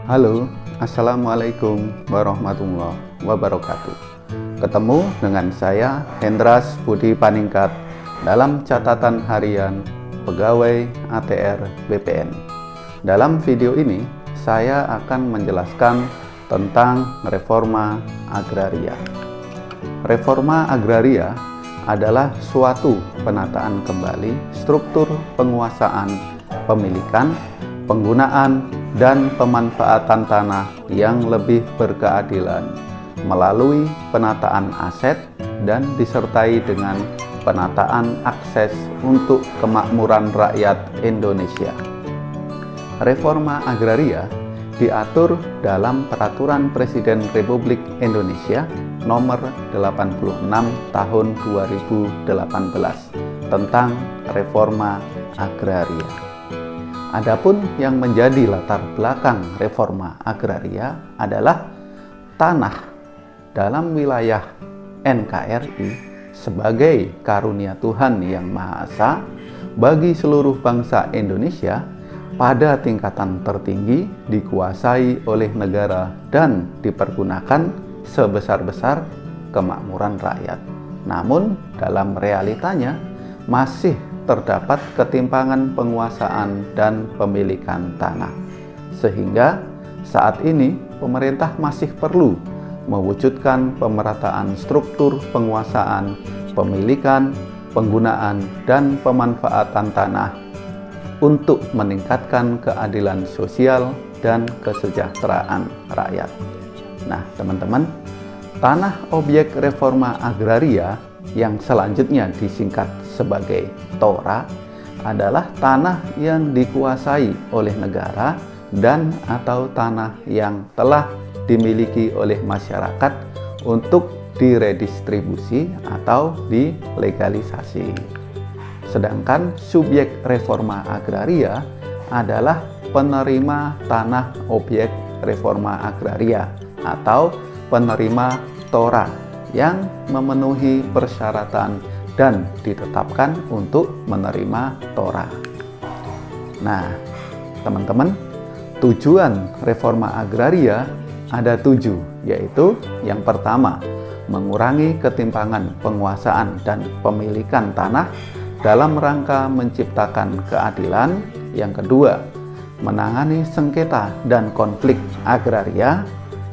Halo, Assalamualaikum warahmatullahi wabarakatuh. Ketemu dengan saya Hendras Budi Paningkat dalam catatan harian pegawai ATR BPN. Dalam video ini saya akan menjelaskan tentang reforma agraria. Reforma agraria adalah suatu penataan kembali struktur penguasaan, pemilikan, penggunaan, dan pemanfaatan tanah yang lebih berkeadilan melalui penataan aset dan disertai dengan penataan akses untuk kemakmuran rakyat Indonesia. Reforma agraria diatur dalam Peraturan Presiden Republik Indonesia Nomor 86 Tahun 2018 tentang reforma agraria. Adapun yang menjadi latar belakang reforma agraria adalah tanah dalam wilayah NKRI sebagai karunia Tuhan Yang Maha Esa bagi seluruh bangsa Indonesia pada tingkatan tertinggi dikuasai oleh negara dan dipergunakan sebesar-besar kemakmuran rakyat. Namun dalam realitanya masih terdapat ketimpangan penguasaan dan pemilikan tanah. Sehingga saat ini pemerintah masih perlu mewujudkan pemerataan struktur penguasaan, pemilikan, penggunaan, dan pemanfaatan tanah untuk meningkatkan keadilan sosial dan kesejahteraan rakyat. Nah, teman-teman, tanah objek reforma agraria yang selanjutnya disingkat sebagai TORA adalah tanah yang dikuasai oleh negara dan atau tanah yang telah dimiliki oleh masyarakat untuk diredistribusi atau dilegalisasi. Sedangkan subjek reforma agraria adalah penerima tanah objek reforma agraria atau penerima TORA yang memenuhi persyaratan dan ditetapkan untuk menerima TORA. Nah, teman-teman, tujuan reforma agraria ada 7, yaitu yang pertama, mengurangi ketimpangan penguasaan dan pemilikan tanah dalam rangka menciptakan keadilan. Yang kedua, menangani sengketa dan konflik agraria.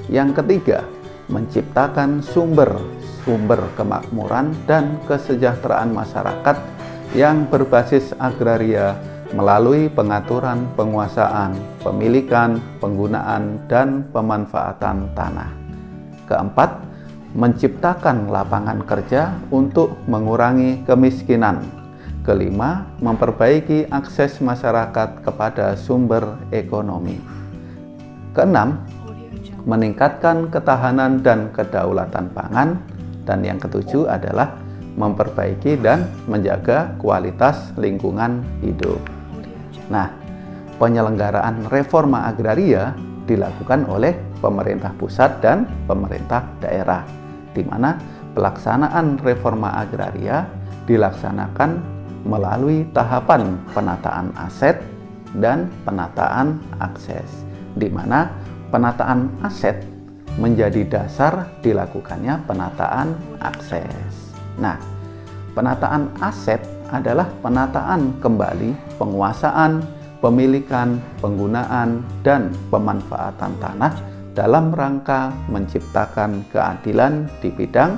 Yang ketiga, menciptakan sumber kemakmuran dan kesejahteraan masyarakat yang berbasis agraria melalui pengaturan penguasaan, pemilikan, penggunaan, dan pemanfaatan tanah. Keempat, menciptakan lapangan kerja untuk mengurangi kemiskinan. Kelima, memperbaiki akses masyarakat kepada sumber ekonomi. Keenam, meningkatkan ketahanan dan kedaulatan pangan. Dan yang ketujuh adalah memperbaiki dan menjaga kualitas lingkungan hidup. Nah, penyelenggaraan reforma agraria dilakukan oleh pemerintah pusat dan pemerintah daerah, di mana pelaksanaan reforma agraria dilaksanakan melalui tahapan penataan aset dan penataan akses, di mana penataan aset menjadi dasar dilakukannya penataan akses. Nah, penataan aset adalah penataan kembali penguasaan, pemilikan, penggunaan, dan pemanfaatan tanah dalam rangka menciptakan keadilan di bidang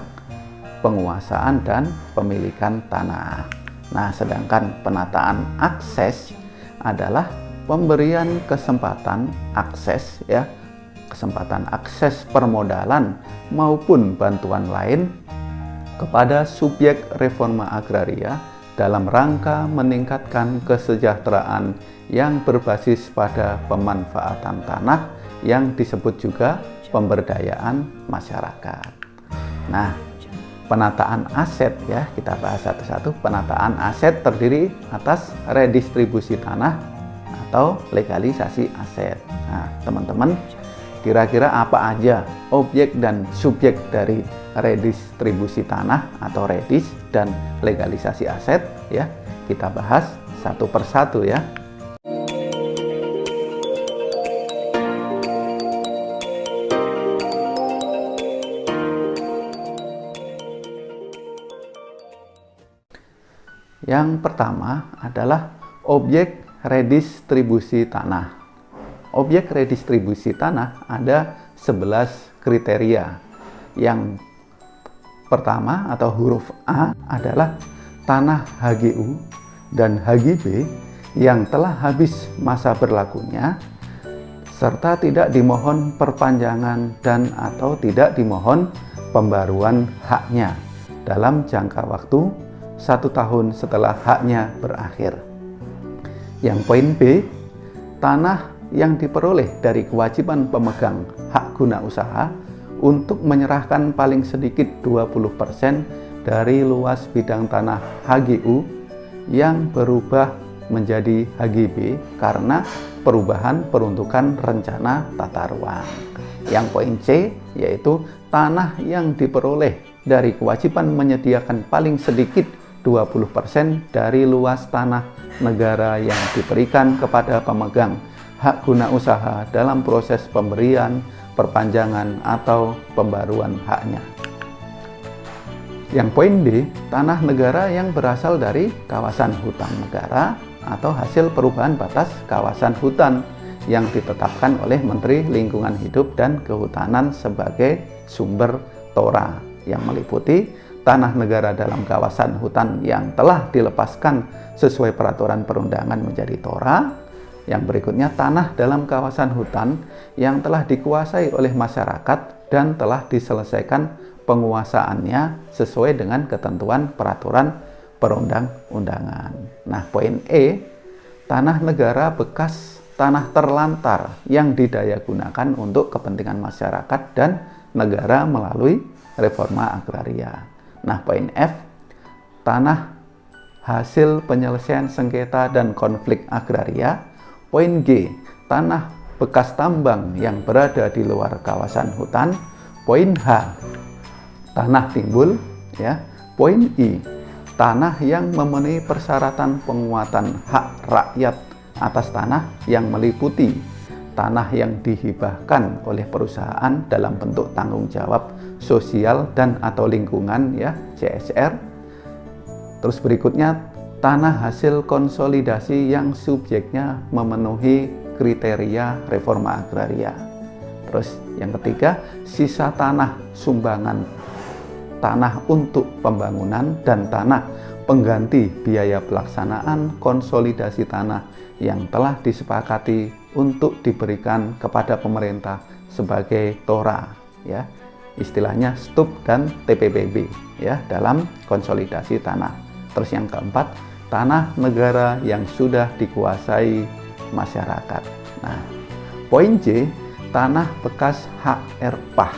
penguasaan dan pemilikan tanah. Nah, sedangkan penataan akses adalah pemberian kesempatan akses, kesempatan akses permodalan maupun bantuan lain kepada subjek reforma agraria dalam rangka meningkatkan kesejahteraan yang berbasis pada pemanfaatan tanah yang disebut juga pemberdayaan masyarakat. Nah, penataan aset kita bahas satu-satu. Penataan aset terdiri atas redistribusi tanah atau legalisasi aset. Nah, teman-teman, kira-kira apa aja objek dan subjek dari redistribusi tanah atau redis dan legalisasi aset? Kita bahas satu persatu ya. Yang pertama adalah objek redistribusi tanah. Objek redistribusi tanah ada 11 kriteria. Yang pertama atau huruf A adalah tanah HGU dan HGB yang telah habis masa berlakunya serta tidak dimohon perpanjangan dan atau tidak dimohon pembaruan haknya dalam jangka waktu 1 tahun setelah haknya berakhir. Yang poin B, tanah yang diperoleh dari kewajiban pemegang hak guna usaha untuk menyerahkan paling sedikit 20% dari luas bidang tanah HGU yang berubah menjadi HGB karena perubahan peruntukan rencana tata ruang. Yang poin C yaitu tanah yang diperoleh dari kewajiban menyediakan paling sedikit 20% dari luas tanah negara yang diberikan kepada pemegang hak guna usaha dalam proses pemberian, perpanjangan, atau pembaruan haknya. Yang poin D, tanah negara yang berasal dari kawasan hutan negara atau hasil perubahan batas kawasan hutan yang ditetapkan oleh Menteri Lingkungan Hidup dan Kehutanan sebagai sumber TORA yang meliputi tanah negara dalam kawasan hutan yang telah dilepaskan sesuai peraturan perundangan menjadi TORA. Yang berikutnya tanah dalam kawasan hutan yang telah dikuasai oleh masyarakat dan telah diselesaikan penguasaannya sesuai dengan ketentuan peraturan perundang-undangan. Nah, poin E, tanah negara bekas tanah terlantar yang didayagunakan untuk kepentingan masyarakat dan negara melalui reforma agraria. Nah, poin F, tanah hasil penyelesaian sengketa dan konflik agraria. Poin G, tanah bekas tambang yang berada di luar kawasan hutan. Poin H, tanah timbul, ya. Poin I, tanah yang memenuhi persyaratan penguatan hak rakyat atas tanah yang meliputi tanah yang dihibahkan oleh perusahaan dalam bentuk tanggung jawab sosial dan atau lingkungan, ya, CSR. Terus berikutnya tanah hasil konsolidasi yang subjeknya memenuhi kriteria reforma agraria. Terus yang ketiga, sisa tanah sumbangan tanah untuk pembangunan dan tanah pengganti biaya pelaksanaan konsolidasi tanah yang telah disepakati untuk diberikan kepada pemerintah sebagai TORA, ya. Istilahnya STUP dan TPPB, ya, dalam konsolidasi tanah. Terus yang keempat, tanah negara yang sudah dikuasai masyarakat. Nah, poin J, tanah bekas hak erpah,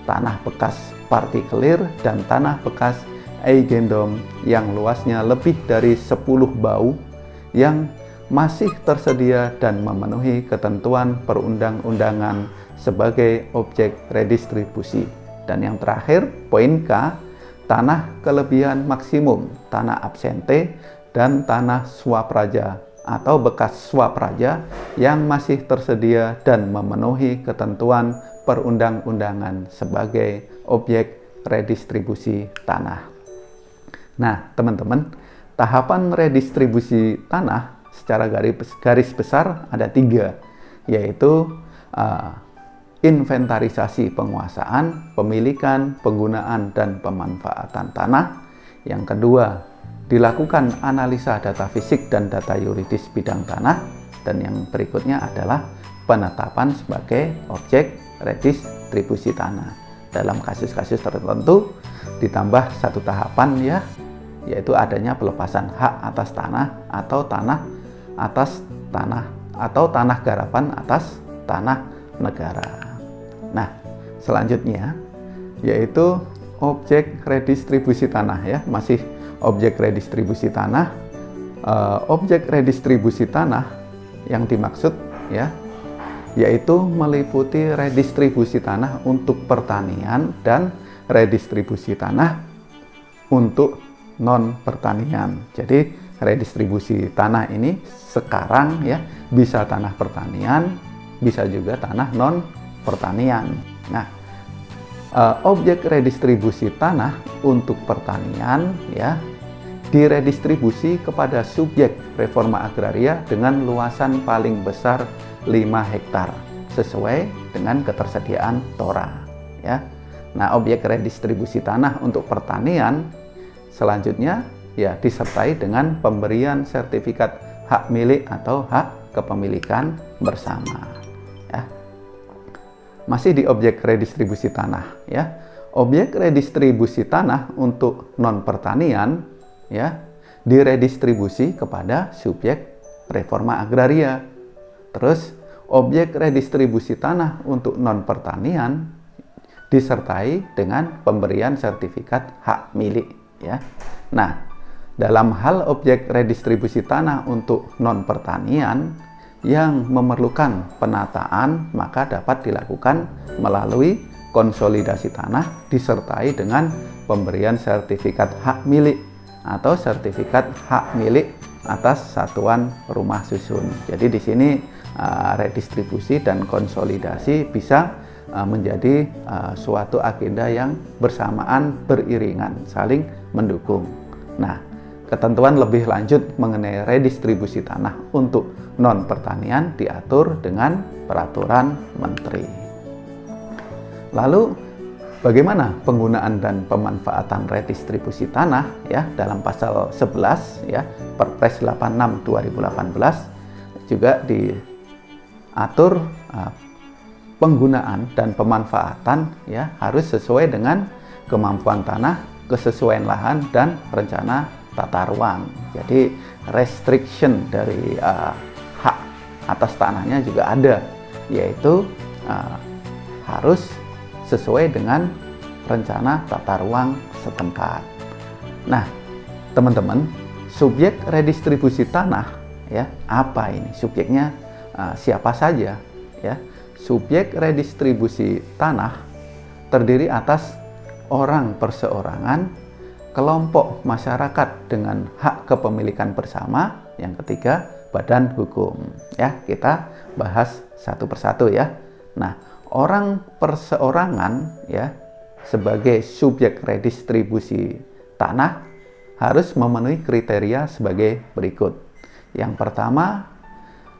tanah bekas partikelir, dan tanah bekas eigendom yang luasnya lebih dari 10 bau yang masih tersedia dan memenuhi ketentuan perundang-undangan sebagai objek redistribusi. Dan yang terakhir, poin K, tanah kelebihan maksimum, tanah absente, dan tanah swapraja atau bekas swapraja yang masih tersedia dan memenuhi ketentuan perundang-undangan sebagai objek redistribusi tanah. Nah, teman-teman, tahapan redistribusi tanah secara garis besar ada 3, yaitu inventarisasi penguasaan, pemilikan, penggunaan, dan pemanfaatan tanah. Yang kedua, dilakukan analisa data fisik dan data yuridis bidang tanah. Dan yang berikutnya adalah penetapan sebagai objek redistribusi tanah. Dalam kasus-kasus tertentu ditambah satu tahapan, ya, yaitu adanya pelepasan hak atas tanah atau tanah atas tanah atau tanah garapan atas tanah negara. Nah, selanjutnya yaitu objek redistribusi tanah, ya, masih objek redistribusi tanah. Objek redistribusi tanah yang dimaksud, ya, yaitu meliputi redistribusi tanah untuk pertanian dan redistribusi tanah untuk non pertanian. Jadi redistribusi tanah ini sekarang, ya, bisa tanah pertanian, bisa juga tanah non pertanian. Nah, objek redistribusi tanah untuk pertanian, ya, diredistribusi kepada subjek reforma agraria dengan luasan paling besar 5 hektar sesuai dengan ketersediaan TORA, ya. Nah, objek redistribusi tanah untuk pertanian selanjutnya ya disertai dengan pemberian sertifikat hak milik atau hak kepemilikan bersama, ya. Masih di objek redistribusi tanah, ya. Objek redistribusi tanah untuk non pertanian ya diredistribusi kepada subjek reforma agraria. Terus objek redistribusi tanah untuk non pertanian disertai dengan pemberian sertifikat hak milik, ya. Nah, dalam hal objek redistribusi tanah untuk non pertanian yang memerlukan penataan, maka dapat dilakukan melalui konsolidasi tanah disertai dengan pemberian sertifikat hak milik atau sertifikat hak milik atas satuan rumah susun. Jadi di sini redistribusi dan konsolidasi bisa menjadi suatu agenda yang bersamaan, beriringan, saling mendukung. Nah, ketentuan lebih lanjut mengenai redistribusi tanah untuk non pertanian diatur dengan peraturan menteri. Lalu bagaimana penggunaan dan pemanfaatan redistribusi tanah ya dalam pasal 11 ya Perpres 86 2018 juga diatur penggunaan dan pemanfaatan ya harus sesuai dengan kemampuan tanah, kesesuaian lahan dan rencana tata ruang. Jadi restriction dari hak atas tanahnya juga ada, yaitu harus sesuai dengan rencana tata ruang setempat. Nah, teman-teman, subjek redistribusi tanah ya apa ini? Subjeknya siapa saja ya? Subjek redistribusi tanah terdiri atas orang perseorangan, kelompok masyarakat dengan hak kepemilikan bersama, yang ketiga badan hukum. Ya, kita bahas satu persatu ya. Nah, orang perseorangan ya sebagai subjek redistribusi tanah harus memenuhi kriteria sebagai berikut. Yang pertama,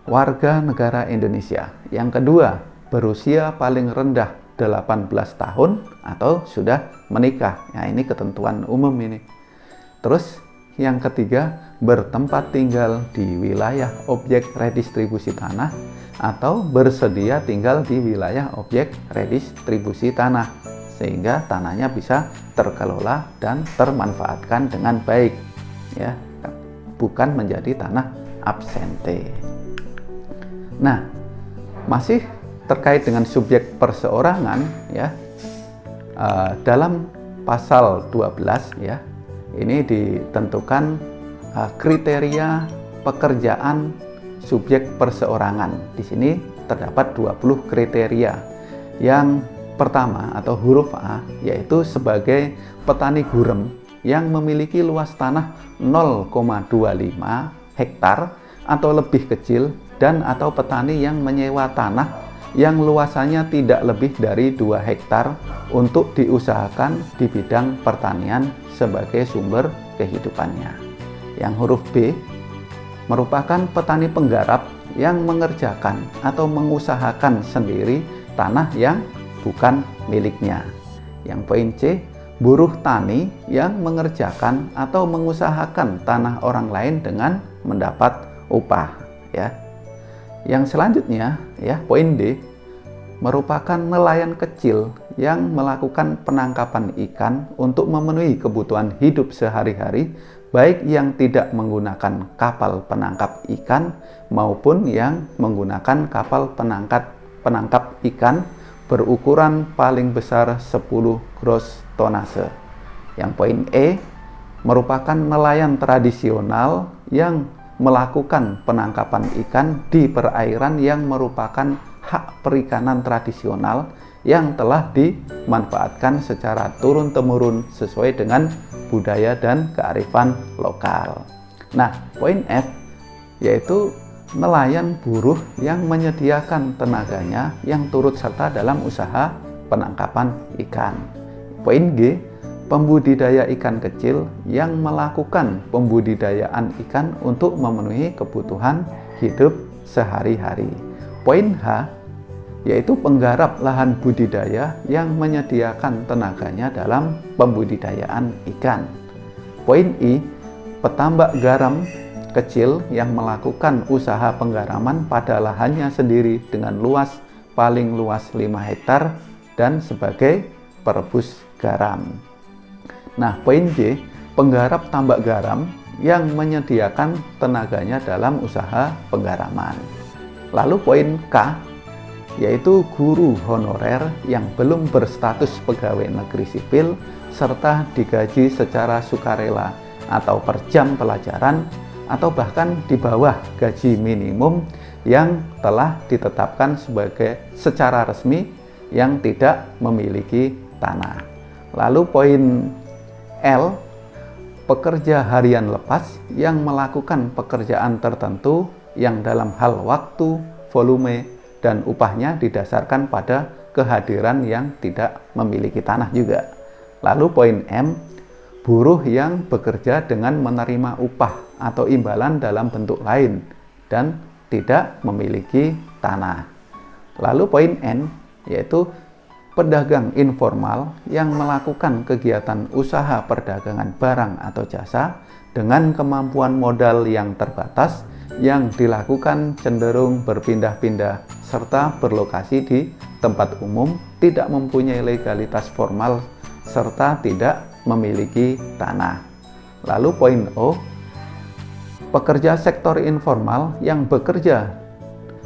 warga negara Indonesia. Yang kedua, berusia paling rendah 18 tahun atau sudah menikah. Nah, ini ketentuan umum ini. Terus yang ketiga, bertempat tinggal di wilayah objek redistribusi tanah atau bersedia tinggal di wilayah objek redistribusi tanah sehingga tanahnya bisa terkelola dan termanfaatkan dengan baik ya, bukan menjadi tanah absente. Nah, masih terkait dengan subjek perseorangan ya, dalam pasal 12 ya ini ditentukan kriteria pekerjaan subjek perseorangan. Di sini terdapat 20 kriteria. Yang pertama atau huruf A yaitu sebagai petani gurem yang memiliki luas tanah 0,25 hektar atau lebih kecil dan atau petani yang menyewa tanah yang luasannya tidak lebih dari 2 hektar untuk diusahakan di bidang pertanian sebagai sumber kehidupannya. Yang huruf B merupakan petani penggarap yang mengerjakan atau mengusahakan sendiri tanah yang bukan miliknya. Yang poin C, buruh tani yang mengerjakan atau mengusahakan tanah orang lain dengan mendapat upah ya. Yang selanjutnya ya poin D merupakan nelayan kecil yang melakukan penangkapan ikan untuk memenuhi kebutuhan hidup sehari-hari, baik yang tidak menggunakan kapal penangkap ikan maupun yang menggunakan kapal penangkap ikan berukuran paling besar 10 gross tonase. Yang poin E merupakan nelayan tradisional yang melakukan penangkapan ikan di perairan yang merupakan hak perikanan tradisional yang telah dimanfaatkan secara turun-temurun sesuai dengan budaya dan kearifan lokal. Nah, poin F yaitu nelayan buruh yang menyediakan tenaganya yang turut serta dalam usaha penangkapan ikan. Poin G, pembudidaya ikan kecil yang melakukan pembudidayaan ikan untuk memenuhi kebutuhan hidup sehari-hari. Poin H yaitu penggarap lahan budidaya yang menyediakan tenaganya dalam pembudidayaan ikan. Poin I, petambak garam kecil yang melakukan usaha penggaraman pada lahannya sendiri dengan luas paling luas 5 hektar dan sebagai perebus garam. Nah, poin J, penggarap tambak garam yang menyediakan tenaganya dalam usaha penggaraman. Lalu poin K, yaitu guru honorer yang belum berstatus pegawai negeri sipil serta digaji secara sukarela atau per jam pelajaran atau bahkan di bawah gaji minimum yang telah ditetapkan secara resmi yang tidak memiliki tanah. Lalu poin L, pekerja harian lepas yang melakukan pekerjaan tertentu yang dalam hal waktu, volume, dan upahnya didasarkan pada kehadiran yang tidak memiliki tanah juga. Lalu poin M, buruh yang bekerja dengan menerima upah atau imbalan dalam bentuk lain dan tidak memiliki tanah. Lalu poin N, yaitu pedagang informal yang melakukan kegiatan usaha perdagangan barang atau jasa dengan kemampuan modal yang terbatas yang dilakukan cenderung berpindah-pindah serta berlokasi di tempat umum, tidak mempunyai legalitas formal serta tidak memiliki tanah. Lalu poin O, pekerja sektor informal yang bekerja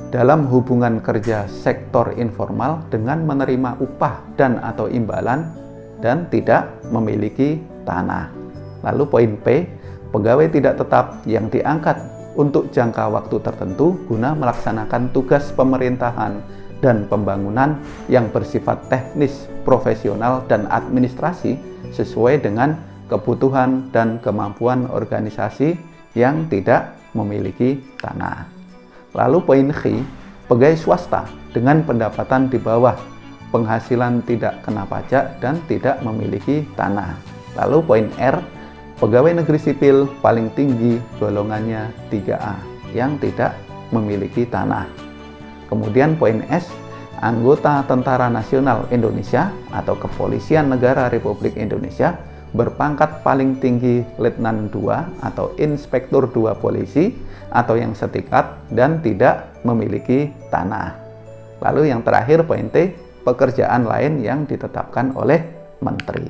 dalam hubungan kerja sektor informal dengan menerima upah dan atau imbalan dan tidak memiliki tanah. Lalu poin P, pegawai tidak tetap yang diangkat untuk jangka waktu tertentu guna melaksanakan tugas pemerintahan dan pembangunan yang bersifat teknis, profesional, dan administrasi sesuai dengan kebutuhan dan kemampuan organisasi yang tidak memiliki tanah. Lalu poin G, pegawai swasta dengan pendapatan di bawah penghasilan tidak kena pajak dan tidak memiliki tanah. Lalu poin R, pegawai negeri sipil paling tinggi golongannya 3A yang tidak memiliki tanah. Kemudian poin S, anggota Tentara Nasional Indonesia atau Kepolisian Negara Republik Indonesia berpangkat paling tinggi Letnan 2 atau Inspektur 2 Polisi atau yang setingkat dan tidak memiliki tanah. Lalu yang terakhir poin T, pekerjaan lain yang ditetapkan oleh menteri.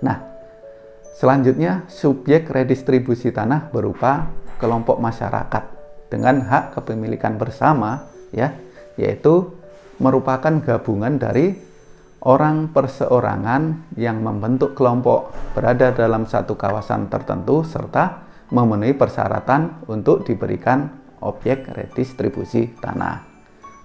Nah, selanjutnya subjek redistribusi tanah berupa kelompok masyarakat dengan hak kepemilikan bersama, ya, yaitu merupakan gabungan dari orang perseorangan yang membentuk kelompok berada dalam satu kawasan tertentu serta memenuhi persyaratan untuk diberikan objek redistribusi tanah.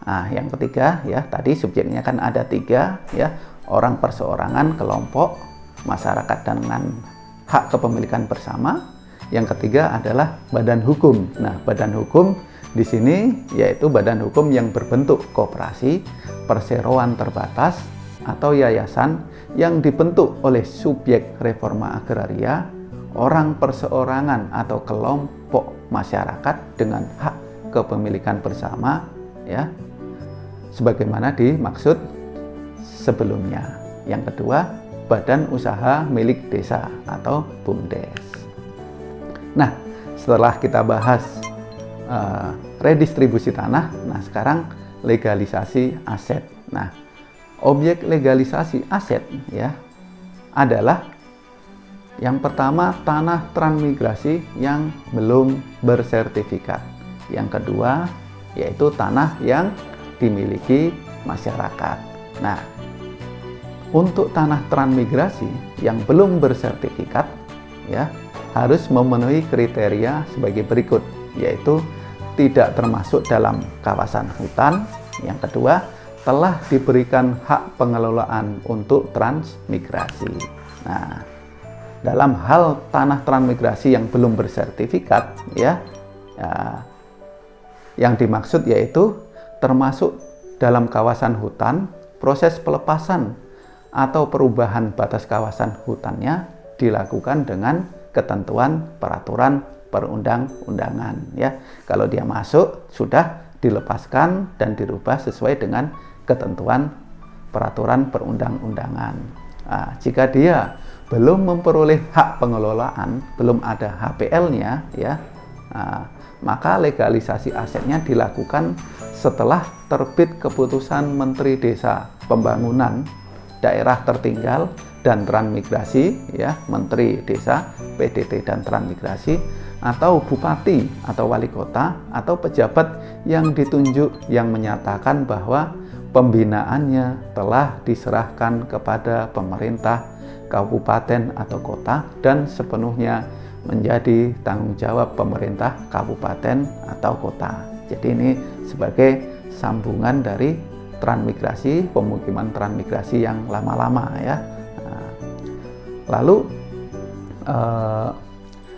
Nah, yang ketiga, ya, tadi subjeknya kan ada 3, ya, orang perseorangan, kelompok, masyarakat dengan hak kepemilikan bersama. Yang ketiga adalah badan hukum. Nah, badan hukum di sini yaitu badan hukum yang berbentuk koperasi, perseroan terbatas, atau yayasan yang dibentuk oleh subjek reforma agraria, orang perseorangan atau kelompok masyarakat dengan hak kepemilikan bersama, ya, sebagaimana dimaksud sebelumnya. Yang kedua, badan usaha milik desa atau BUMDes. Nah, setelah kita bahas redistribusi tanah, nah sekarang legalisasi aset. Nah, objek legalisasi aset, ya, adalah yang pertama tanah transmigrasi yang belum bersertifikat. Yang kedua yaitu tanah yang dimiliki masyarakat. Nah, untuk tanah transmigrasi yang belum bersertifikat, ya, harus memenuhi kriteria sebagai berikut, yaitu tidak termasuk dalam kawasan hutan. Yang kedua, telah diberikan hak pengelolaan untuk transmigrasi. Nah, dalam hal tanah transmigrasi yang belum bersertifikat, ya, yang dimaksud yaitu termasuk dalam kawasan hutan, proses pelepasan atau perubahan batas kawasan hutannya dilakukan dengan ketentuan peraturan perundang-undangan ya. Kalau dia masuk sudah dilepaskan dan dirubah sesuai dengan ketentuan peraturan perundang-undangan. Nah, jika dia belum memperoleh hak pengelolaan, belum ada HPL-nya ya, maka legalisasi asetnya dilakukan setelah terbit keputusan Menteri Desa Pembangunan Daerah Tertinggal dan Transmigrasi ya, Menteri Desa, PDT dan Transmigrasi, atau bupati atau wali kota atau pejabat yang ditunjuk yang menyatakan bahwa pembinaannya telah diserahkan kepada pemerintah kabupaten atau kota dan sepenuhnya menjadi tanggung jawab pemerintah kabupaten atau kota. Jadi ini sebagai sambungan dari transmigrasi, pemukiman transmigrasi yang lama-lama ya. Lalu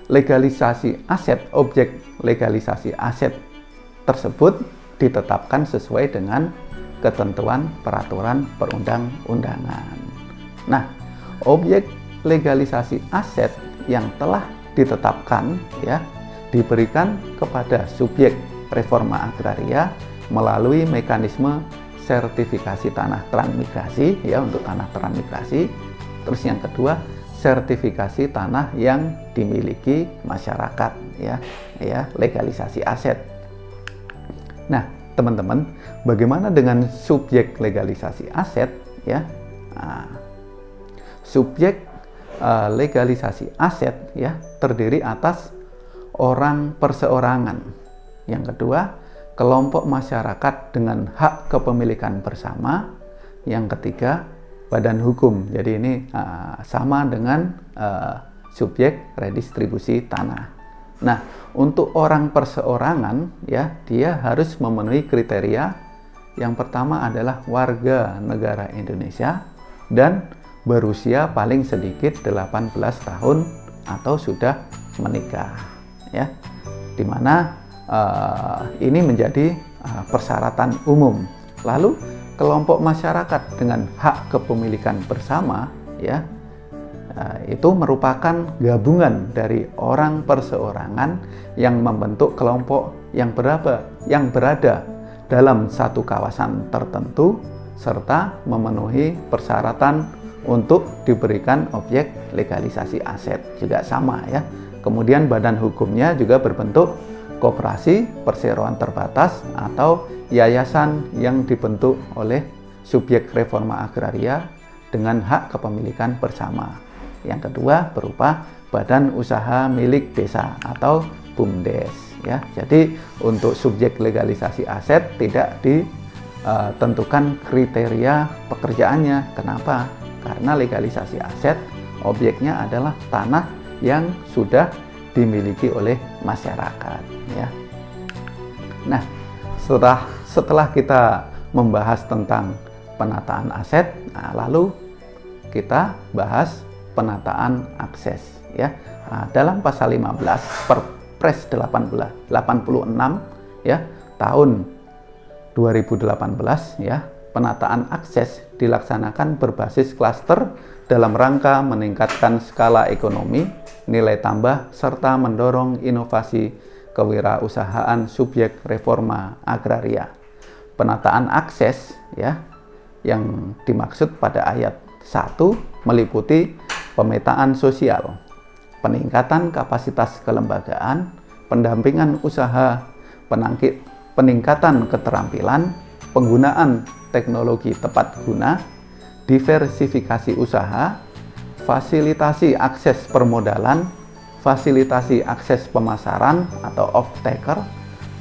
legalisasi aset, objek legalisasi aset tersebut ditetapkan sesuai dengan ketentuan peraturan perundang-undangan. Nah, objek legalisasi aset yang telah ditetapkan ya diberikan kepada subjek reforma agraria melalui mekanisme sertifikasi tanah transmigrasi ya, untuk tanah transmigrasi. Terus yang kedua, sertifikasi tanah yang dimiliki masyarakat ya, legalisasi aset. Nah, teman-teman, bagaimana dengan subjek legalisasi aset ya? Subjek legalisasi aset ya terdiri atas orang perseorangan. Yang kedua, kelompok masyarakat dengan hak kepemilikan bersama. Yang ketiga, badan hukum. Jadi ini sama dengan subjek redistribusi tanah. Nah, untuk orang perseorangan ya, dia harus memenuhi kriteria. Yang pertama adalah warga negara Indonesia dan berusia paling sedikit 18 tahun atau sudah menikah ya. Dimana ini menjadi persyaratan umum. Lalu kelompok masyarakat dengan hak kepemilikan bersama ya, itu merupakan gabungan dari orang perseorangan yang membentuk kelompok yang berada dalam satu kawasan tertentu serta memenuhi persyaratan untuk diberikan objek legalisasi aset, juga sama ya. Kemudian badan hukumnya juga berbentuk koperasi, perseroan terbatas atau yayasan yang dibentuk oleh subjek reforma agraria dengan hak kepemilikan bersama. Yang kedua berupa badan usaha milik desa atau BUMDes ya. Jadi untuk subjek legalisasi aset tidak ditentukan kriteria pekerjaannya. Kenapa? Karena legalisasi aset objeknya adalah tanah yang sudah dimiliki oleh masyarakat ya. Nah, setelah kita membahas tentang penataan aset, lalu kita bahas penataan akses ya. Dalam pasal 15 Perpres 86 ya tahun 2018 ya, penataan akses dilaksanakan berbasis klaster dalam rangka meningkatkan skala ekonomi, nilai tambah serta mendorong inovasi kewirausahaan subjek reforma agraria. Penataan akses ya yang dimaksud pada ayat 1 meliputi pemetaan sosial, peningkatan kapasitas kelembagaan, pendampingan usaha, peningkatan keterampilan, penggunaan teknologi tepat guna, diversifikasi usaha, fasilitasi akses permodalan, fasilitasi akses pemasaran atau off-taker,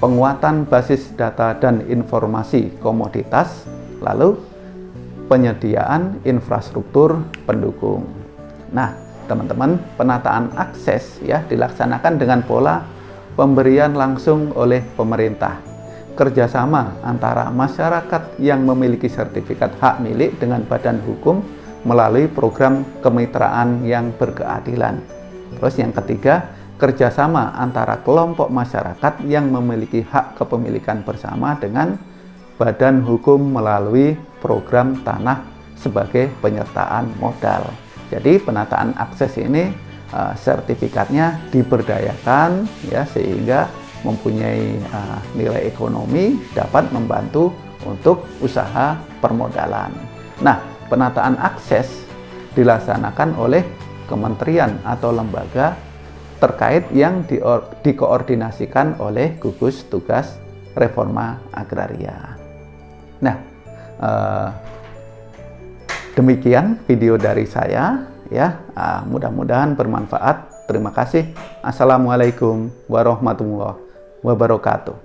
penguatan basis data dan informasi komoditas, lalu penyediaan infrastruktur pendukung. Nah, teman-teman, penataan akses ya dilaksanakan dengan pola pemberian langsung oleh pemerintah, kerjasama antara masyarakat yang memiliki sertifikat hak milik dengan badan hukum melalui program kemitraan yang berkeadilan. Terus yang ketiga, kerjasama antara kelompok masyarakat yang memiliki hak kepemilikan bersama dengan badan hukum melalui program tanah sebagai penyertaan modal. Jadi penataan akses ini sertifikatnya diberdayakan ya, sehingga mempunyai nilai ekonomi, dapat membantu untuk usaha permodalan. Nah, penataan akses dilaksanakan oleh kementerian atau lembaga terkait yang dikoordinasikan oleh gugus tugas reforma agraria. Nah, demikian video dari saya ya, mudah-mudahan bermanfaat. Terima kasih. Assalamualaikum warahmatullahi wabarakatuh.